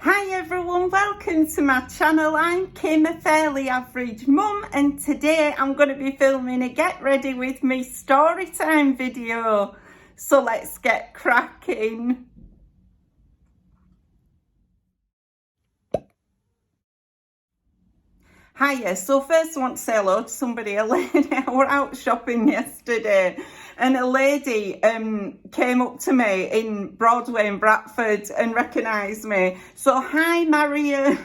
Hi everyone, welcome to my channel. I'm Kim, a fairly average mum, and today I'm going to be filming a get ready with me story time video. So let's get cracking. Hiya, so first I want to say hello to somebody, a lady. I was out shopping yesterday and a lady came up to me in Broadway in Bradford and recognised me. So hi Maria,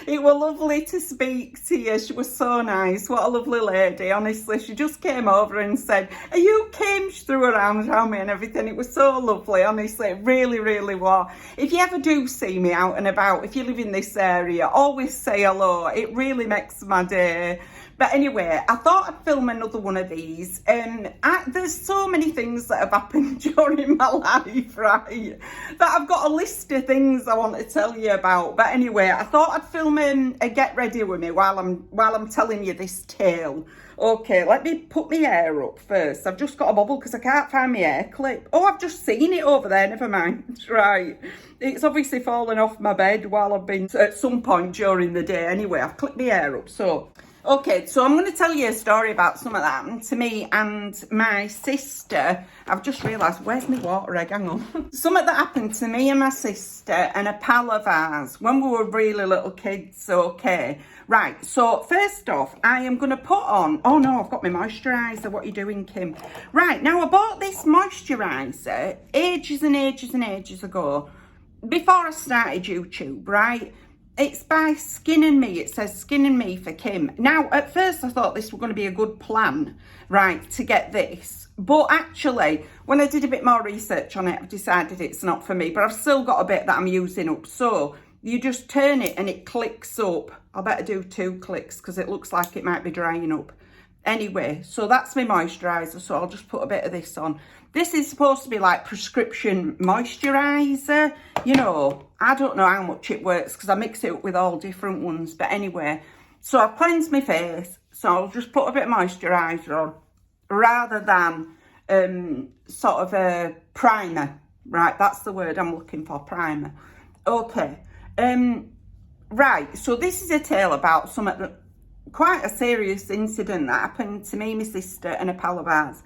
it was lovely to speak to you. She was so nice, what a lovely lady, honestly. She just came over and said, are you Kim? She threw her arms around me and everything. It was so lovely, honestly, it really was. If you ever do see me out and about, if you live in this area, always say hello. It really makes my day. But anyway, I thought I'd film another one of these. There's so many things that have happened during my life, right, that I've got a list of things I want to tell you about. But anyway, I thought I'd film a get ready with me while I'm telling you this tale. Okay, let me put my hair up first. I've just got a bubble because I can't find my hair clip. Oh, I've just seen it over there, never mind. Right, it's obviously fallen off my bed while I've been at some point during the day. Anyway, I've clipped my hair up. So, okay, so I'm going to tell you a story about something that happened to me and my sister. I've just realised, where's my water egg? Hang on. Something that happened to me and my sister and a pal of ours when we were really little kids, okay? Right, so first off, I am going to put on... Oh no, I've got my moisturiser. What are you doing, Kim? Right, now I bought this moisturiser ages and ages ago, before I started YouTube, right? It's by Skin and Me. It says Skin and Me for Kim. Now, at first I thought this was going to be a good plan, right, to get this. But actually, when I did a bit more research on it, I've decided it's not for me. But I've still got a bit that I'm using up. So you just turn it and it clicks up. I better do 2 clicks because it looks like it might be drying up. Anyway, so that's my moisturiser. So I'll just put a bit of this on. This is supposed to be like prescription moisturiser. You know, I don't know how much it works because I mix it up with all different ones. But anyway, so I've cleansed my face. So I'll just put a bit of moisturiser on rather than sort of a primer. Right, that's the word I'm looking for, primer. Okay. Right, so this is a tale about quite a serious incident that happened to me, my sister and a pal of ours.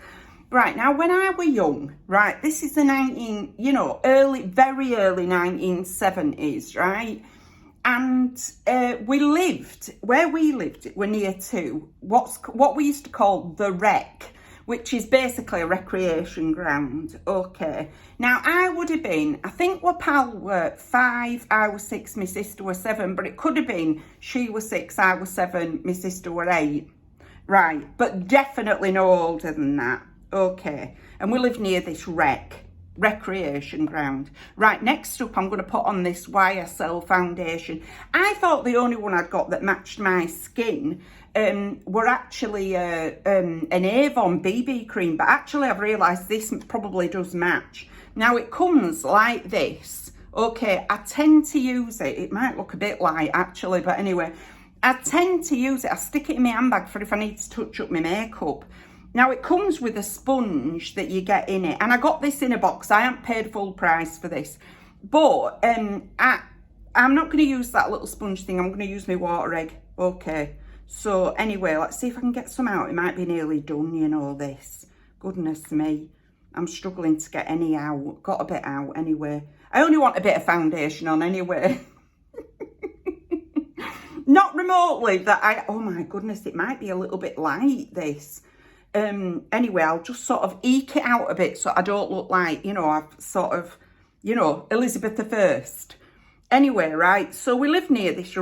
Right, now when I was young, right, this is the very early 1970s, right? And where we lived, we're near to what we used to call the Rec, which is basically a recreation ground. Okay, now I would have been, I think my pal were 5, I was 6, my sister was 7, but it could have been she was 6, I was 7, my sister were 8. Right, but definitely no older than that. Okay, and we live near this recreation ground. Right, next up I'm going to put on this YSL foundation. I thought the only one I'd got that matched my skin were actually an Avon BB cream, but actually I've realised this probably does match. Now it comes like this. Okay, I tend to use it might look a bit light actually, but anyway, I tend to use it. I stick it in my handbag for if I need to touch up my makeup. Now it comes with a sponge that you get in it, and I got this in a box. I haven't paid full price for this, but I'm not going to use that little sponge thing. I'm going to use my water egg. Okay, so anyway, let's see if I can get some out. It might be nearly done, you know, this. Goodness me, I'm struggling to get any out. Got a bit out anyway. I only want a bit of foundation on anyway. Not remotely that oh my goodness, it might be a little bit light, this. Anyway, I'll just sort of eke it out a bit so I don't look like, you know, I've sort of, you know, Elizabeth I. Anyway, right, so we live near this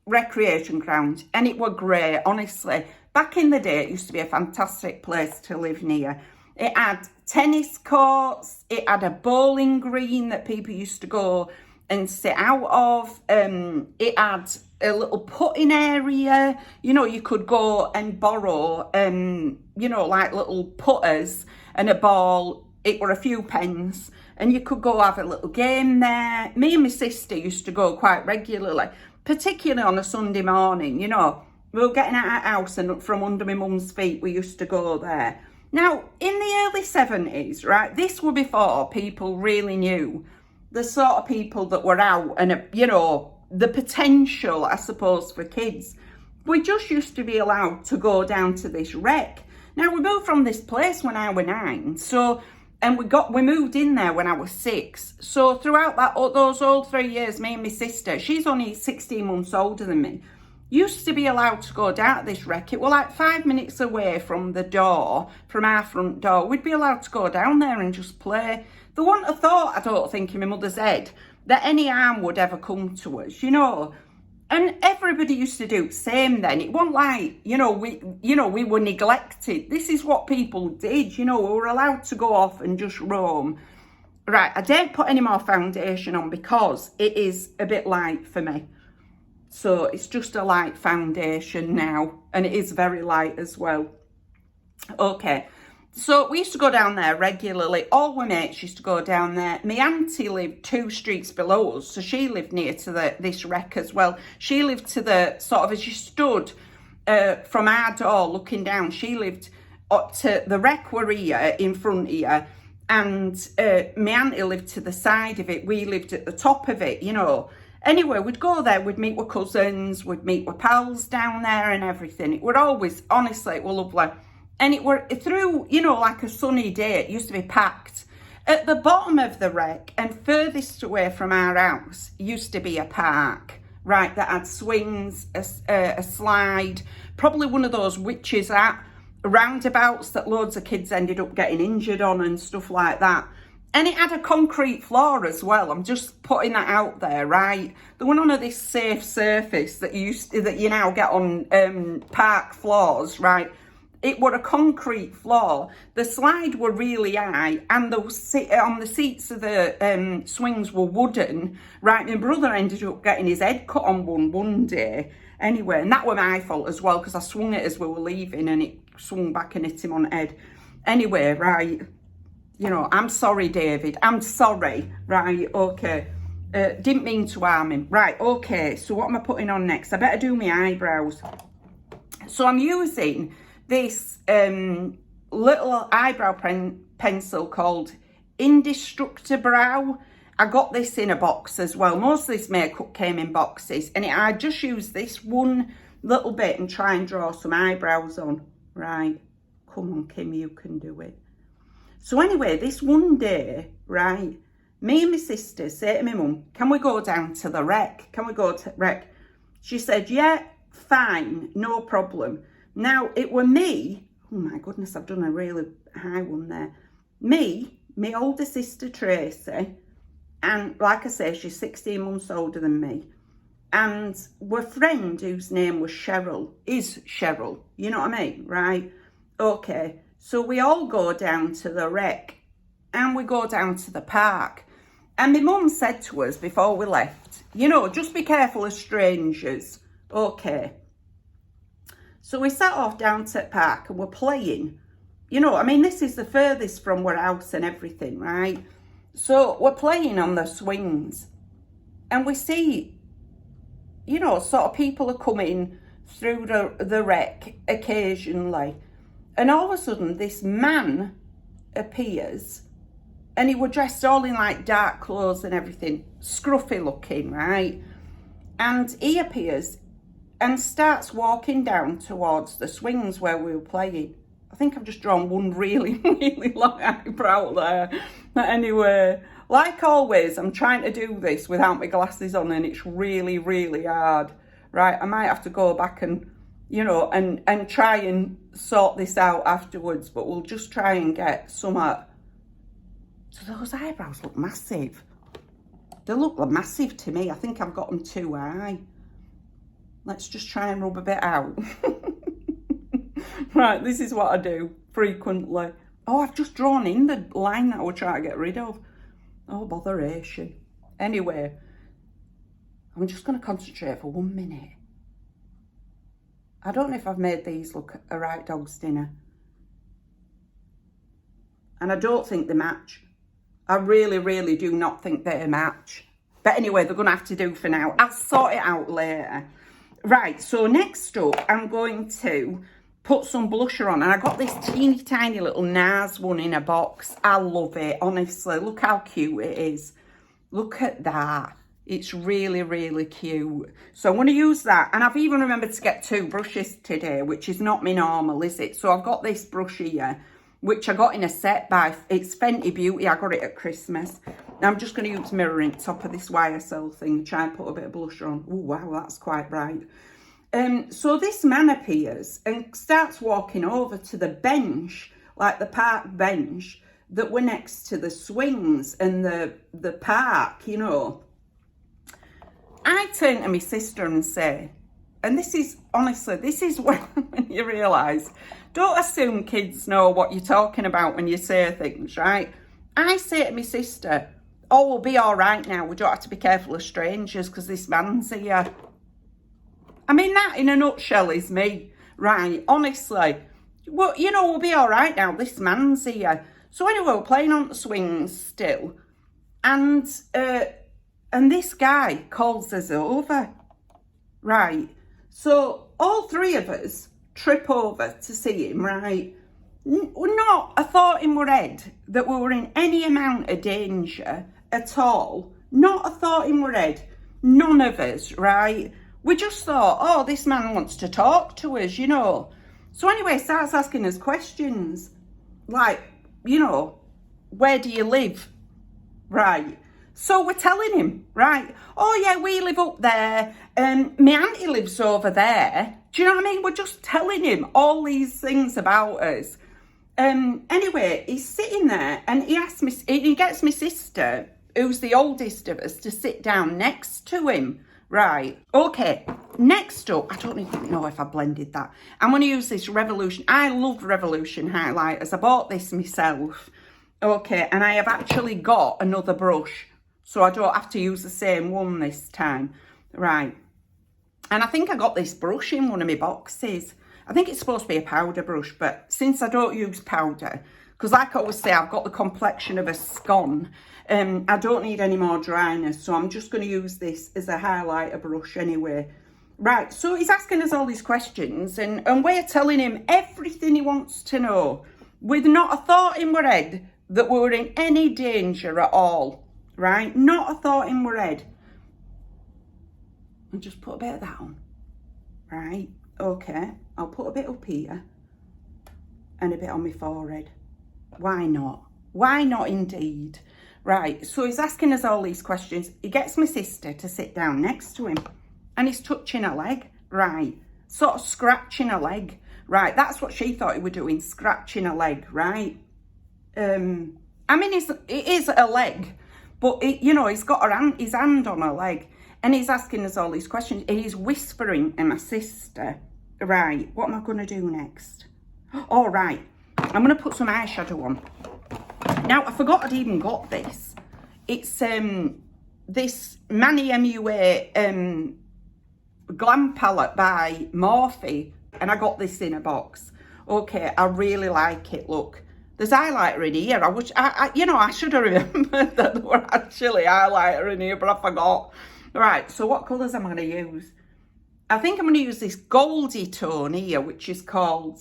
recreation ground, and it were great, honestly. Back in the day, it used to be a fantastic place to live near. It had tennis courts, it had a bowling green that people used to go and sit out of. It had a little putting area, you know, you could go and borrow, you know, like little putters and a ball. It were a few pence, and you could go have a little game there. Me and my sister used to go quite regularly, particularly on a Sunday morning, you know. We were getting out of house and from under my mum's feet, we used to go there. Now, in the early 70s, right, this were before people really knew the sort of people that were out and, you know, the potential, I suppose, for kids. We just used to be allowed to go down to this wreck. Now, we moved from this place when I was 9, so, and we moved in there when I was 6. So throughout those old 3 years, me and my sister, she's only 16 months older than me, used to be allowed to go down to this wreck. It was like 5 minutes away from the door, from our front door. We'd be allowed to go down there and just play. There wasn't a thought, I don't think, in my mother's head that any harm would ever come to us, you know. And everybody used to do the same then. It wasn't like, we were neglected. This is what people did, we were allowed to go off and just roam. Right, I didn't put any more foundation on because it is a bit light for me. So it's just a light foundation now, and it is very light as well. Okay, so we used to go down there regularly. All my mates used to go down there. My auntie lived 2 streets below us, so she lived near to this wreck as well. She lived to the sort of, as you stood from our door looking down, she lived up to the wreck were here in front here, and my auntie lived to the side of it. We lived at the top of it, Anyway, we'd go there, we'd meet with cousins, we'd meet with pals down there and everything. It would always, honestly, it was lovely. And it were through, like a sunny day, it used to be packed. At the bottom of the wreck and furthest away from our house used to be a park, right, that had swings, a slide, probably one of those witches roundabouts that loads of kids ended up getting injured on and stuff like that. And it had a concrete floor as well. I'm just putting that out there, right? There were none of this safe surface that you now get on park floors, right? It were a concrete floor. The slide were really high, and on the seats of the swings were wooden, right? My brother ended up getting his head cut on one day. Anyway, and that were my fault as well, because I swung it as we were leaving, and it swung back and hit him on the head. Anyway, right. I'm sorry, David. I'm sorry. Right, okay. Didn't mean to harm him. Right, okay. So what am I putting on next? I better do my eyebrows. So I'm using this little eyebrow pencil called Indestructible. I got this in a box as well. Most of this makeup came in boxes. And I just use this one little bit and try and draw some eyebrows on. Right. Come on, Kim, you can do it. So anyway, this one day, right, me and my sister say to my mum, can we go down to the wreck? Can we go to the wreck? She said, yeah, fine, no problem. Now, it were me, oh my goodness, I've done a really high one there. Me, my older sister Tracy, and like I say, she's 16 months older than me, and our friend whose name was Cheryl, you know what I mean, right? Okay. So we all go down to the wreck and we go down to the park. And my mum said to us before we left, just be careful of strangers. Okay. So we sat off down to the park and we're playing. This is the furthest from our house and everything, right? So we're playing on the swings. And we see, sort of people are coming through the wreck occasionally. And all of a sudden, this man appears, and he was dressed all in like dark clothes and everything, scruffy looking, right? And he appears and starts walking down towards the swings where we were playing. I think I've just drawn one really, really long eyebrow there. But anyway, like always, I'm trying to do this without my glasses on, and it's really, really hard, right? I might have to go back and and try and sort this out afterwards, but we'll just try and get some So those eyebrows look massive. They look massive to me. I think I've got them too high. Let's just try and rub a bit out. Right, this is what I do frequently. Oh, I've just drawn in the line that I would try to get rid of. Oh, botheration. Anyway, I'm just going to concentrate for 1 minute. I don't know if I've made these look a right dog's dinner. And I don't think they match. I really, really do not think they match. But anyway, they're going to have to do for now. I'll sort it out later. Right, so next up, I'm going to put some blusher on. And I got this teeny tiny little NARS one in a box. I love it, honestly. Look how cute it is. Look at that. It's really, really cute. So I'm going to use that. And I've even remembered to get 2 brushes today, which is not my normal, is it? So I've got this brush here, which I got in a set by, it's Fenty Beauty. I got it at Christmas. Now I'm just going to use mirroring top of this YSL thing, try and put a bit of blush on. Oh, wow, that's quite bright. So this man appears and starts walking over to the bench, like the park bench, that were next to the swings and the park, you know. I turn to my sister and say, and this is, honestly, this is when you realise, don't assume kids know what you're talking about when you say things, right? I say to my sister, oh, we'll be all right now. We don't have to be careful of strangers because this man's here. I mean, that in a nutshell is me, right? Honestly, well, you know, we'll be all right now. This man's here. So anyway, we're playing on the swings still. And this guy calls us over, right? So all 3 of us trip over to see him, right? Not a thought in our head that we were in any amount of danger at all. Not a thought in our head. None of us, right? We just thought, oh, this man wants to talk to us, you know. So anyway, starts asking us questions like, you know, where do you live? Right. So we're telling him, right, oh yeah, we live up there, my auntie lives over there. Do you know what I mean? We're just telling him all these things about us. Anyway, he's sitting there and he gets my sister, who's the oldest of us, to sit down next to him. Right, okay, next up, I don't even know if I blended that. I'm going to use this Revolution. I love Revolution highlighters. I bought this myself. Okay, and I have actually got another brush, so I don't have to use the same one this time. Right, and I think I got this brush in one of my boxes. I think it's supposed to be a powder brush, but since I don't use powder, because like I always say, I've got the complexion of a scone, I don't need any more dryness, so I'm just going to use this as a highlighter brush anyway. Right, so he's asking us all these questions, and we're telling him everything he wants to know, with not a thought in our head that we were in any danger at all, right? Not a thought in our head. And just put a bit of that on, right? Okay, I'll put a bit up here and a bit on my forehead. Why not? Why not indeed? Right, so he's asking us all these questions. He gets my sister to sit down next to him and he's touching her leg, right? Sort of scratching her leg, right? That's what she thought he was doing, scratching her leg, right? I mean, it is a leg, but, you know, he's got his hand on her leg and he's asking us all these questions. He's whispering to my sister, right, what am I going to do next? All right, I'm going to put some eyeshadow on. Now, I forgot I'd even got this. It's this Manny MUA Glam Palette by Morphe, and I got this in a box. Okay, I really like it, look. There's highlighter in here. I should have remembered that there were actually highlighter in here, but I forgot. Right, so what colours am I going to use? I think I'm going to use this goldy tone here, which is called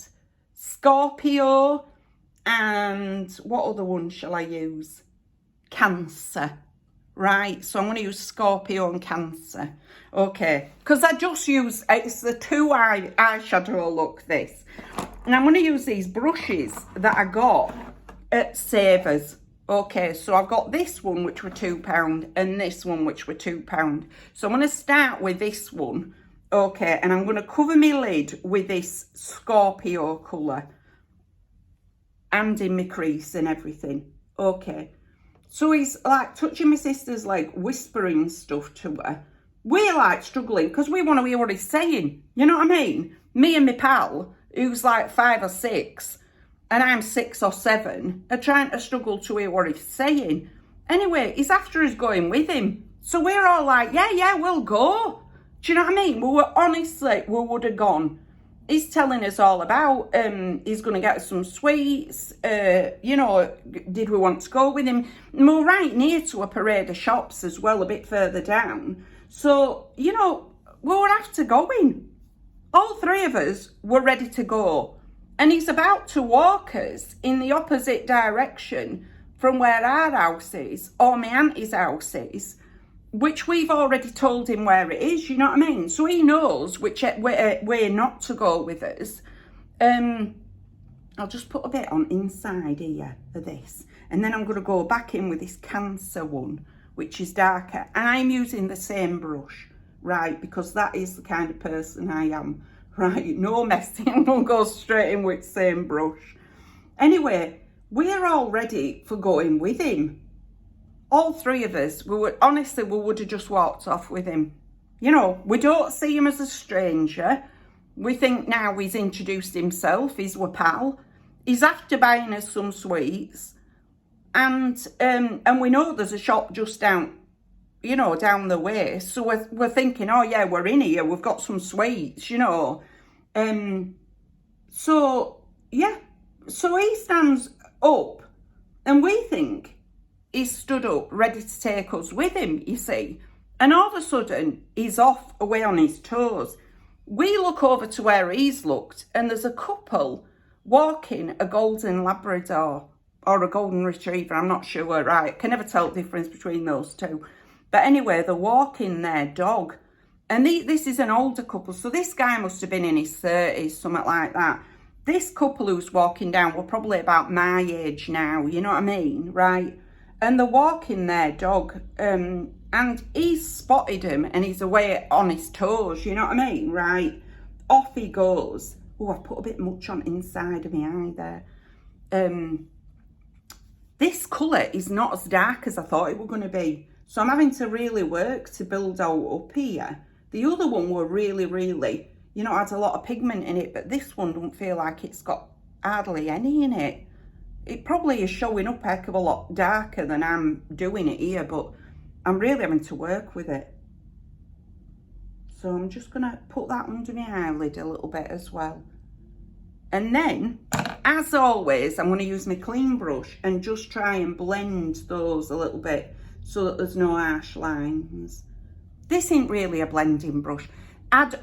Scorpio. And what other one shall I use? Cancer. Right, so I'm going to use Scorpio and Cancer. Okay, because I just use, it's the 2 eyeshadow look, this. And I'm going to use these brushes that I got at Savers. Okay, so I've got this one, which were £2, and this one, which were £2. So I'm going to start with this one. Okay, and I'm going to cover my lid with this Scorpio colour. And in my crease and everything. Okay. So he's like touching my sister's leg, whispering stuff to her. We're like struggling because we want to hear what he's saying. You know what I mean? Me and my pal, who's like 5 or 6, and I'm 6 or 7, are trying to struggle to hear what he's saying. Anyway, he's after us going with him. So we're all like, yeah, we'll go. Do you know what I mean? We would have gone. He's telling us all about, he's going to get us some sweets, you know, did we want to go with him? And we're right near to a parade of shops as well, a bit further down. So, you know, we were after going. All 3 of us were ready to go. And he's about to walk us in the opposite direction from where our house is, or my auntie's house is, which we've already told him where it is, you know what I mean? So he knows which way not to go with us. I'll just put a bit on inside here of this. And then I'm going to go back in with this Cancer one, which is darker. And I'm using the same brush, right? Because that is the kind of person I am, right? No messing, we'll go straight in with the same brush. Anyway, we're all ready for going with him. All three of us, we would have just walked off with him. You know, we don't see him as a stranger. We think now he's introduced himself, he's our pal. He's after buying us some sweets. And we know there's a shop just down, you know, down the way. So we're thinking, oh yeah, we're in here, we've got some sweets, you know. So, yeah. So he stands up and we think he's stood up ready to take us with him, you see. And all of a sudden, he's off away on his toes. We look over to where he's looked and there's a couple walking a golden Labrador or a golden retriever, I'm not sure, right? Can never tell the difference between those two. But anyway, they're walking their dog. And this is an older couple, so this guy must have been in his 30s, something like that. This couple who's walking down were probably about my age now, you know what I mean, right? And they're walking their dog, and he's spotted him and he's away on his toes, you know what I mean, right? Off he goes. Oh, I've put a bit much on inside of my eye there. This colour is not as dark as I thought it was going to be. So I'm having to really work to build out up here. The other one were really, you know, had a lot of pigment in it, but this one don't feel like it's got hardly any in it. It probably is showing up a heck of a lot darker than I'm doing it here, but I'm really having to work with it. So I'm just going to put that under my eyelid a little bit as well. And then, as always, I'm going to use my clean brush and just try and blend those a little bit so that there's no harsh lines. This ain't really a blending brush.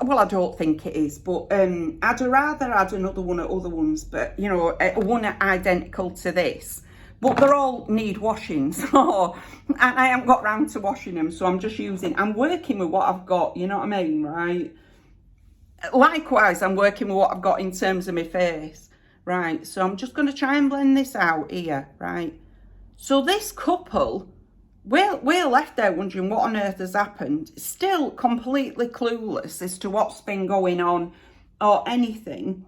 Well, I don't think it is, but I'd rather add another one of other ones, but, you know, one identical to this. But they all need washing, so and I haven't got round to washing them, so I'm working with what I've got, you know what I mean, right? Likewise, I'm working with what I've got in terms of my face, right? So I'm just going to try and blend this out here, right? So this couple, we're left there wondering what on earth has happened, still completely clueless as to what's been going on or anything.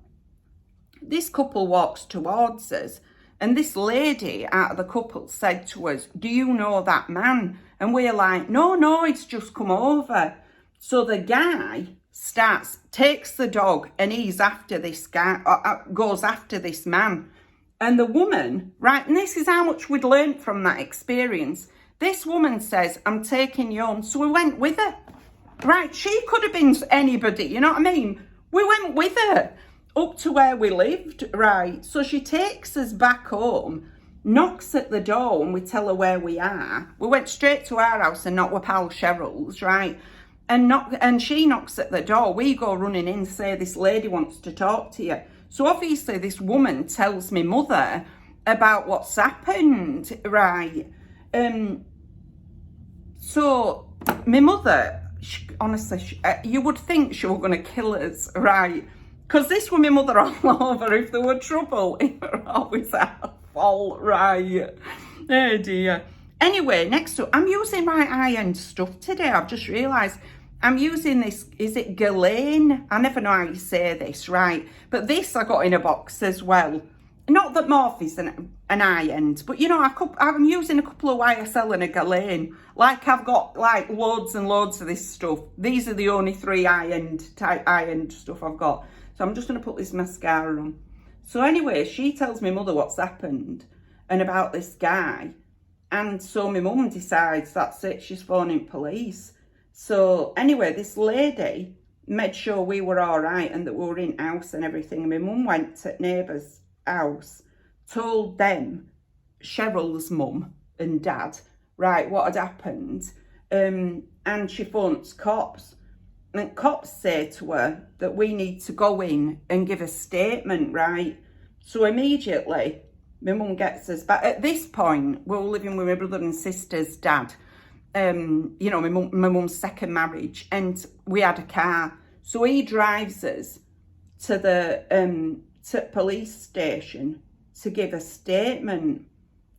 This couple walks towards us, and this lady out of the couple said to us, "Do you know that man?" And we're like, no, it's just come over. So the guy takes the dog, and he's after this guy, goes after this man. And the woman, right, and this is how much we'd learned from that experience. This woman says, "I'm taking you home." So we went with her, right? She could have been anybody, you know what I mean? We went with her up to where we lived, right? So she takes us back home, knocks at the door, and we tell her where we are. We went straight to our house and not with pal Cheryl's, right? And she knocks at the door. We go running in, say, "This lady wants to talk to you." So obviously this woman tells me mother about what's happened, right? So my mother, honestly, you would think she were going to kill us, right? Because this was my mother all over. If there were trouble, it were always our fault, right? Oh dear. Anyway, next up, I'm using my high-end stuff today. I've just realised I'm using this, is it Guerlain? I never know how you say this, right? But this I got in a box as well. Not that Morphe is an high-end, but you know, I'm using a couple of YSL and a Guerlain. Like I've got like loads and loads of this stuff. These are the only three high-end stuff I've got. So I'm just going to put this mascara on. So anyway, she tells my mother what's happened and about this guy. And so my mum decides that's it, she's phoning police. So anyway, this lady made sure we were all right and that we were in house and everything. And my mum went to neighbour's house, told them, Cheryl's mum and dad, right, what had happened. And she phones cops. And cops say to her that we need to go in and give a statement, right? So immediately My mum gets us. But at this point, we were living with my brother and sister's dad. You know, my mum's second marriage, and we had a car. So he drives us to the police station to give a statement.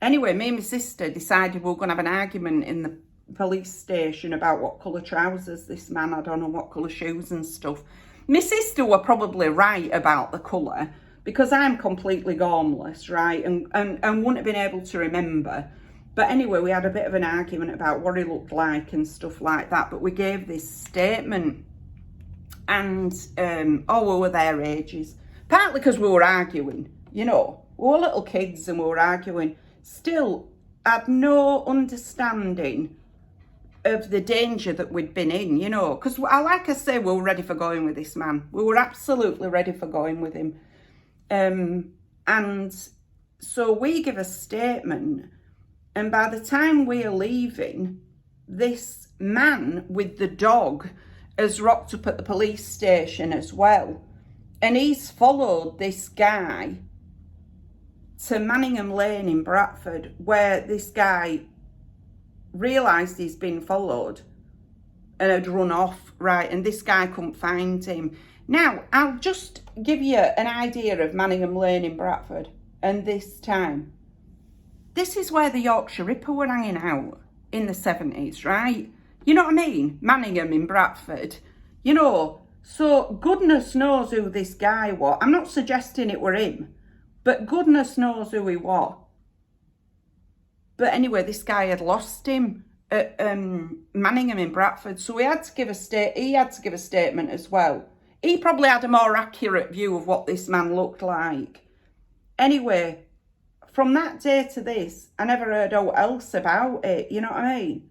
Anyway, me and my sister decided we were going to have an argument in the police station about what colour trousers this man had on and what colour shoes and stuff. My sister were probably right about the colour, because I'm completely gormless, right, and wouldn't have been able to remember. But anyway, we had a bit of an argument about what he looked like and stuff like that. But we gave this statement, and we were their ages. Partly because we were arguing, you know. We were little kids and we were arguing. Still, had no understanding of the danger that we'd been in, you know. Because, like I say, we were ready for going with this man. We were absolutely ready for going with him. And so we give a statement, and by the time we are leaving, this man with the dog has rocked up at the police station as well. And he's followed this guy to Manningham Lane in Bradford, where this guy realised he's been followed and had run off, right, and this guy couldn't find him. Now, I'll just give you an idea of Manningham Lane in Bradford and this time. This is where the Yorkshire Ripper were hanging out in the 70s, right? You know what I mean? Manningham in Bradford. You know, so goodness knows who this guy was. I'm not suggesting it were him, but goodness knows who he was. But anyway, this guy had lost him at Manningham in Bradford, so he had to give a statement as well. He probably had a more accurate view of what this man looked like. Anyway, from that day to this, I never heard aught else about it, you know what I mean?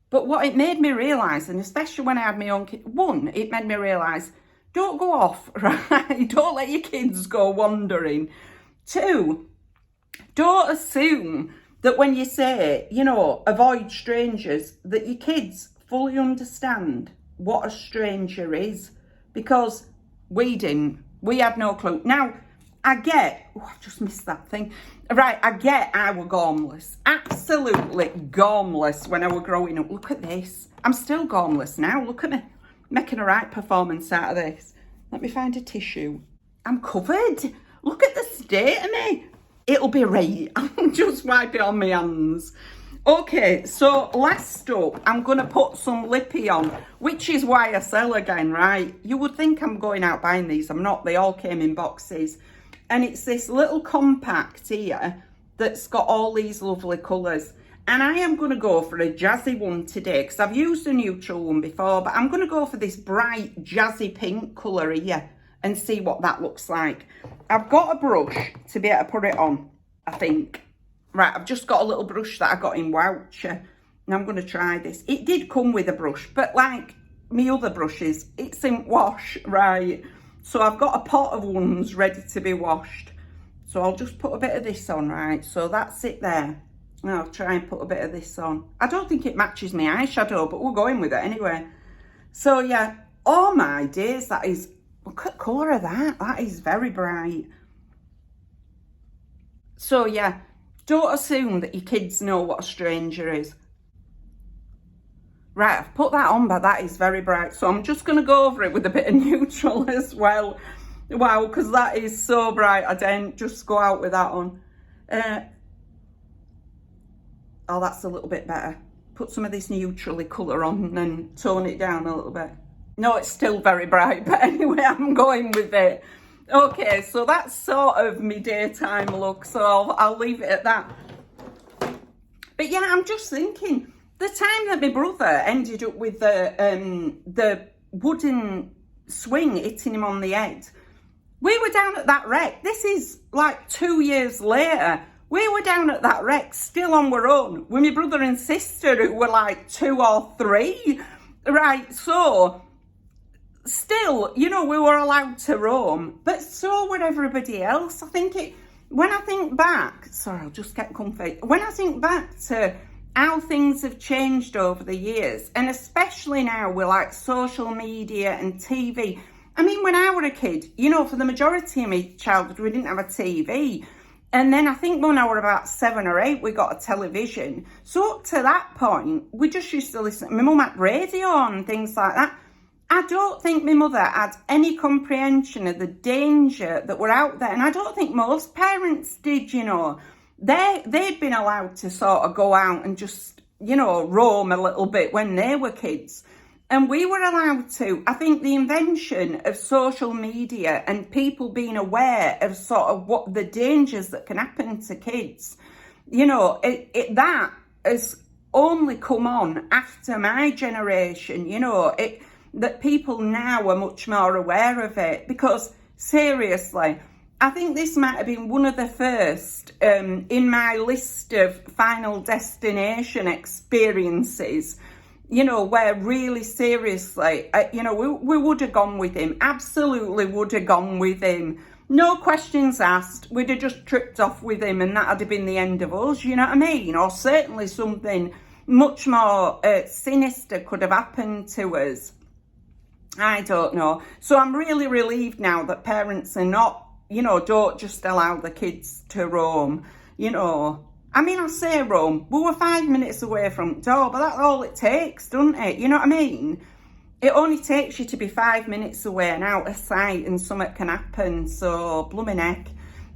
But what it made me realise, and especially when I had my own kid, one, it made me realise, don't go off, right? Don't let your kids go wandering. Two, don't assume that when you say, you know, avoid strangers, that your kids fully understand what a stranger is, because we didn't. We had no clue. Now, I get, I've just missed that thing. Right, I get I were gormless. Absolutely gormless when I were growing up. Look at this. I'm still gormless now. Look at me. Making a right performance out of this. Let me find a tissue. I'm covered. Look at the state of me. It'll be right. I'll just wipe it on my hands. Okay, so last up, I'm going to put some lippy on, which is why I sell again, right? You would think I'm going out buying these. I'm not. They all came in boxes. And it's this little compact here that's got all these lovely colours. And I am going to go for a jazzy one today, because I've used a neutral one before, but I'm going to go for this bright jazzy pink colour here and see what that looks like. I've got a brush to be able to put it on, I think. Right, I've just got a little brush that I got in Woucher, and I'm going to try this. It did come with a brush, but like me other brushes, it's in wash, right? So I've got a pot of ones ready to be washed. So I'll just put a bit of this on, right? So that's it there. And I'll try and put a bit of this on. I don't think it matches my eyeshadow, but we're going with it anyway. So yeah, oh my days, that is, look at the colour of that. That is very bright. So yeah, don't assume that your kids know what a stranger is. Right, I've put that on, but that is very bright. So I'm just going to go over it with a bit of neutral as well. Wow, because that is so bright. I didn't just go out with that on. Oh, that's a little bit better. Put some of this neutrally colour on and tone it down a little bit. No, it's still very bright, but anyway, I'm going with it. Okay, so that's sort of my daytime look, so I'll leave it at that. But yeah, I'm just thinking, the time that my brother ended up with the wooden swing hitting him on the head, we were down at that wreck. This is like 2 years later. We were down at that wreck, still on our own, with my brother and sister who were like 2 or 3. Right, so still, you know, we were allowed to roam, but so were everybody else. I think when I think back, sorry, I'll just get comfy. When I think back to how things have changed over the years, and especially now with like social media and TV. I mean, when I was a kid, you know, for the majority of my childhood, we didn't have a TV. And then I think when I was about 7 or 8, we got a television. So up to that point, we just used to listen. My mum had radio and things like that. I don't think my mother had any comprehension of the danger that were out there. And I don't think most parents did, you know. They'd been allowed to sort of go out and just, you know, roam a little bit when they were kids. And we were allowed to. I think the invention of social media and people being aware of sort of what the dangers that can happen to kids, you know, that has only come on after my generation, you know, that people now are much more aware of it. Because seriously, I think this might have been one of the first in my list of Final Destination experiences, you know, where really seriously, you know, we would have gone with him. Absolutely would have gone with him. No questions asked. We'd have just tripped off with him and that'd have been the end of us, you know what I mean? Or certainly something much more sinister could have happened to us. I don't know. So I'm really relieved now that parents are not, you know, don't just allow the kids to roam, you know. I mean, I say roam, we were 5 minutes away from the door, but that's all it takes, doesn't it? You know what I mean? It only takes you to be 5 minutes away and out of sight and something can happen, so blooming heck.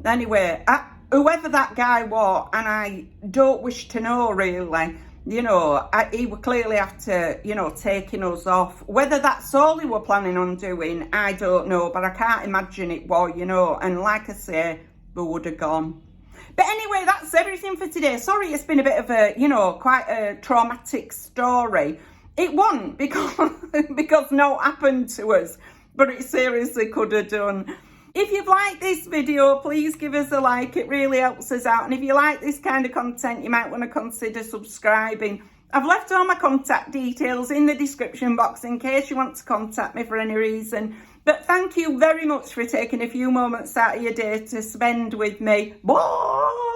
Anyway, whoever that guy was, and I don't wish to know really, you know, he would clearly have to, you know, taking us off. Whether that's all he were planning on doing, I don't know, but I can't imagine it was, you know, and like I say, we would have gone. But anyway, that's everything for today. Sorry, it's been a bit of a, you know, quite a traumatic story. It wasn't because no happened to us, but it seriously could have done. If you've liked this video, please give us a like. It really helps us out. And if you like this kind of content, you might want to consider subscribing. I've left all my contact details in the description box in case you want to contact me for any reason. But thank you very much for taking a few moments out of your day to spend with me. Bye!